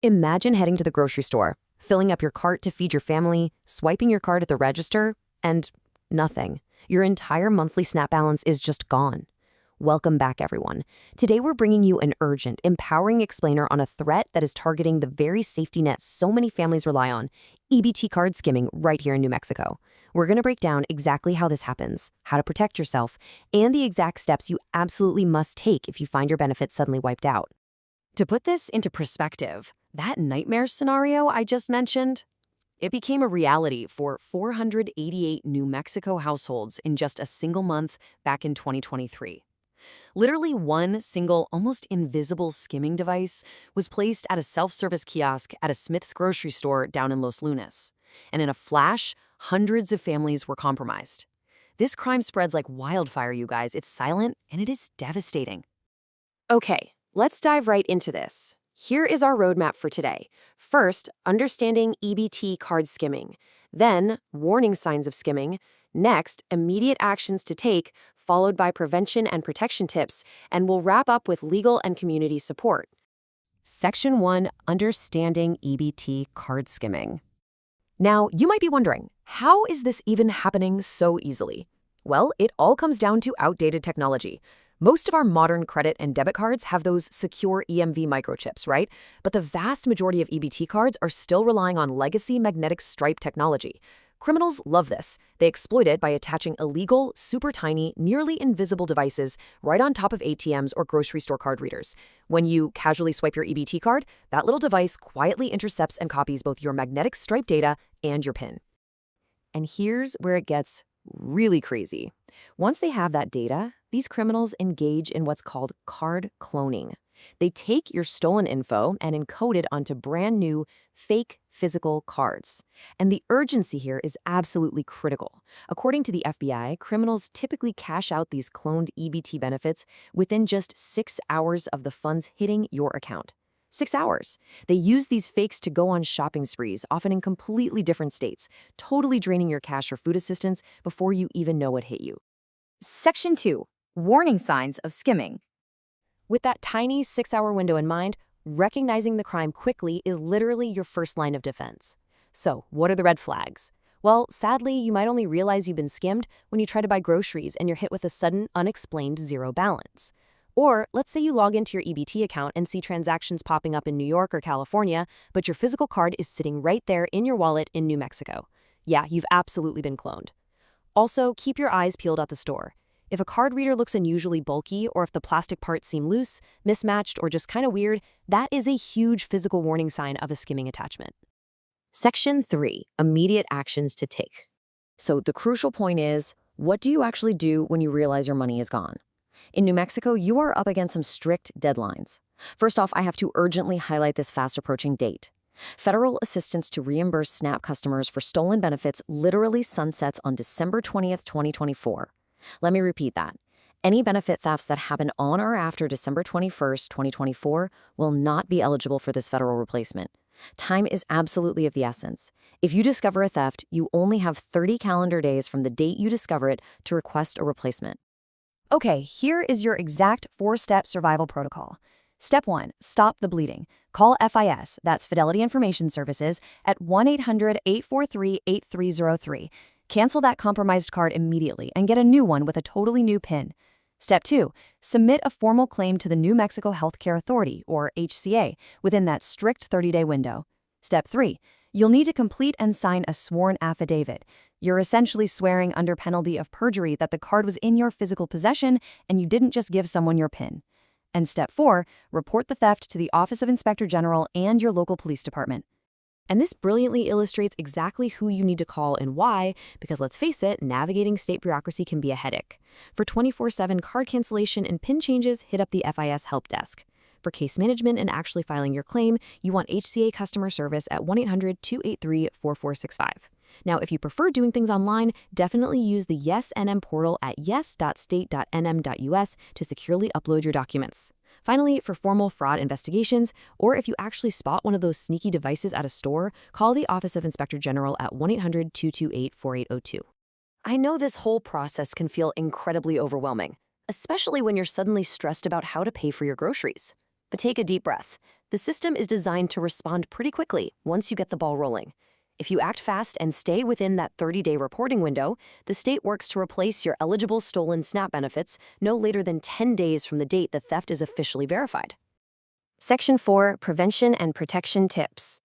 Imagine heading to the grocery store, filling up your cart to feed your family, swiping your card at the register, and nothing. Your entire monthly SNAP balance is just gone. Welcome back, everyone. Today we're bringing you an urgent, empowering explainer on a threat that is targeting the very safety net so many families rely on, EBT card skimming right here in New Mexico. We're going to break down exactly how this happens, how to protect yourself, and the exact steps you absolutely must take if you find your benefits suddenly wiped out. To put this into perspective, that nightmare scenario I just mentioned, it became a reality for 488 New Mexico households in just a single month back in 2023. Literally one single, almost invisible skimming device was placed at a self-service kiosk at a Smith's grocery store down in Los Lunas. And in a flash, hundreds of families were compromised. This crime spreads like wildfire, you guys. It's silent and it is devastating. Okay, let's dive right into this. Here is our roadmap for today. First, understanding EBT card skimming. Then, warning signs of skimming. Next, immediate actions to take, followed by prevention and protection tips, and we'll wrap up with legal and community support. Section 1, Understanding EBT card skimming. Now, you might be wondering, how is this even happening so easily? Well, it all comes down to outdated technology. Most of our modern credit and debit cards have those secure EMV microchips, right? But the vast majority of EBT cards are still relying on legacy magnetic stripe technology. Criminals love this. They exploit it by attaching illegal, super tiny, nearly invisible devices right on top of ATMs or grocery store card readers. When you casually swipe your EBT card, that little device quietly intercepts and copies both your magnetic stripe data and your PIN. And here's where it gets really crazy. Once they have that data, these criminals engage in what's called card cloning. They take your stolen info and encode it onto brand new, fake physical cards. And the urgency here is absolutely critical. According to the FBI, criminals typically cash out these cloned EBT benefits within just 6 hours of the funds hitting your account. 6 hours. They use these fakes to go on shopping sprees, often in completely different states, totally draining your cash or food assistance before you even know what hit you. Section 2. Warning signs of skimming. With that tiny 6-hour window in mind, recognizing the crime quickly is literally your first line of defense. So, what are the red flags? Well, sadly, you might only realize you've been skimmed when you try to buy groceries and you're hit with a sudden, unexplained zero balance. Or, let's say you log into your EBT account and see transactions popping up in New York or California, but your physical card is sitting right there in your wallet in New Mexico. Yeah, you've absolutely been cloned. Also, keep your eyes peeled at the store. If a card reader looks unusually bulky, or if the plastic parts seem loose, mismatched, or just kind of weird, that is a huge physical warning sign of a skimming attachment. Section 3, Immediate actions to take. So the crucial point is, what do you actually do when you realize your money is gone? In New Mexico, you are up against some strict deadlines. First off, I have to urgently highlight this fast-approaching date. Federal assistance to reimburse SNAP customers for stolen benefits literally sunsets on December 20th, 2024. Let me repeat that. Any benefit thefts that happen on or after December 21st, 2024 will not be eligible for this federal replacement. Time is absolutely of the essence. If you discover a theft, you only have 30 calendar days from the date you discover it to request a replacement. Okay, here is your exact 4-step survival protocol. Step 1. Stop the bleeding. Call FIS, that's Fidelity Information Services, at 1-800-843-8303. Cancel that compromised card immediately and get a new one with a totally new PIN. Step 2. Submit a formal claim to the New Mexico Healthcare Authority, or HCA, within that strict 30-day window. Step 3. You'll need to complete and sign a sworn affidavit. You're essentially swearing under penalty of perjury that the card was in your physical possession and you didn't just give someone your PIN. And Step 4. Report the theft to the Office of Inspector General and your local police department. And this brilliantly illustrates exactly who you need to call and why, because let's face it, navigating state bureaucracy can be a headache. For 24/7 card cancellation and PIN changes, hit up the FIS help desk. For case management and actually filing your claim, you want HCA customer service at 1-800-283-4465. Now, if you prefer doing things online, definitely use the YesNM portal at yes.state.nm.us to securely upload your documents. Finally, for formal fraud investigations, or if you actually spot one of those sneaky devices at a store, call the Office of Inspector General at 1-800-228-4802. I know this whole process can feel incredibly overwhelming, especially when you're suddenly stressed about how to pay for your groceries. But take a deep breath. The system is designed to respond pretty quickly once you get the ball rolling. If you act fast and stay within that 30-day reporting window, the state works to replace your eligible stolen SNAP benefits no later than 10 days from the date the theft is officially verified. Section 4, Prevention and Protection Tips.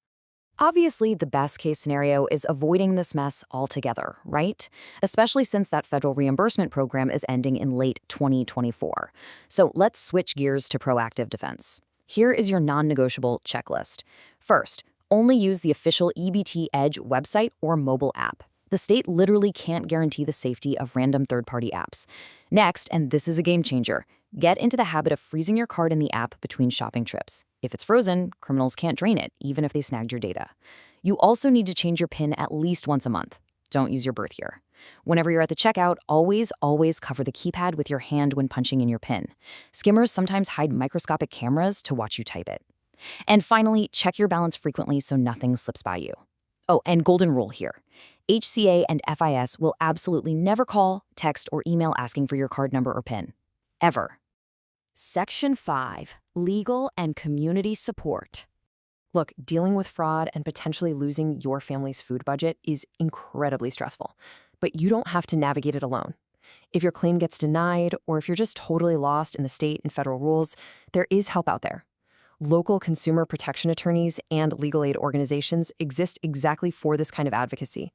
Obviously, the best-case scenario is avoiding this mess altogether, right? Especially since that federal reimbursement program is ending in late 2024. So let's switch gears to proactive defense. Here is your non-negotiable checklist. First, only use the official EBT Edge website or mobile app. The state literally can't guarantee the safety of random third-party apps. Next, and this is a game changer, get into the habit of freezing your card in the app between shopping trips. If it's frozen, criminals can't drain it, even if they snagged your data. You also need to change your PIN at least once a month. Don't use your birth year. Whenever you're at the checkout, always cover the keypad with your hand when punching in your PIN. Skimmers sometimes hide microscopic cameras to watch you type it. And finally, check your balance frequently so nothing slips by you. Oh, and golden rule here. HCA and FIS will absolutely never call, text, or email asking for your card number or PIN. Ever. Section 5, Legal and Community Support. Look, dealing with fraud and potentially losing your family's food budget is incredibly stressful, but you don't have to navigate it alone. If your claim gets denied, or if you're just totally lost in the state and federal rules, there is help out there. Local consumer protection attorneys and legal aid organizations exist exactly for this kind of advocacy.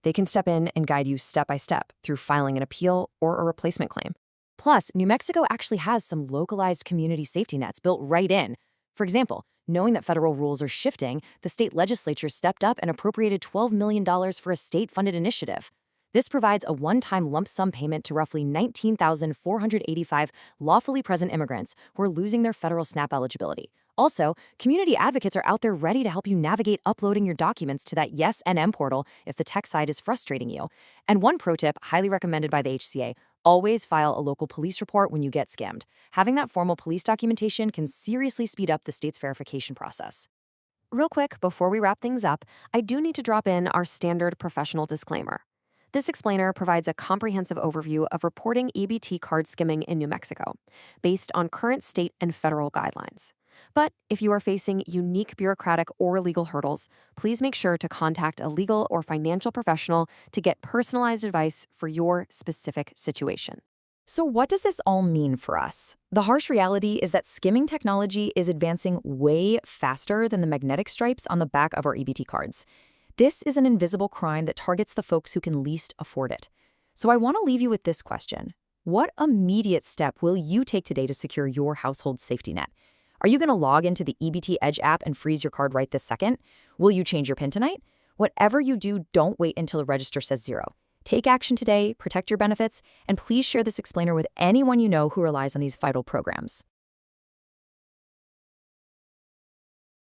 They can step in and guide you step by step through filing an appeal or a replacement claim. Plus, New Mexico actually has some localized community safety nets built right in. For example, knowing that federal rules are shifting, the state legislature stepped up and appropriated $12 million for a state-funded initiative. This provides a one-time lump sum payment to roughly 19,485 lawfully present immigrants who are losing their federal SNAP eligibility. Also, community advocates are out there ready to help you navigate uploading your documents to that Yes NM portal if the tech side is frustrating you. And one pro tip, highly recommended by the HCA, always file a local police report when you get scammed. Having that formal police documentation can seriously speed up the state's verification process. Real quick, before we wrap things up, I do need to drop in our standard professional disclaimer. This explainer provides a comprehensive overview of reporting EBT card skimming in New Mexico, based on current state and federal guidelines. But if you are facing unique bureaucratic or legal hurdles, please make sure to contact a legal or financial professional to get personalized advice for your specific situation. So what does this all mean for us? The harsh reality is that skimming technology is advancing way faster than the magnetic stripes on the back of our EBT cards. This is an invisible crime that targets the folks who can least afford it. So I want to leave you with this question. What immediate step will you take today to secure your household safety net? Are you going to log into the EBT Edge app and freeze your card right this second? Will you change your PIN tonight? Whatever you do, don't wait until the register says 0. Take action today, protect your benefits, and please share this explainer with anyone you know who relies on these vital programs.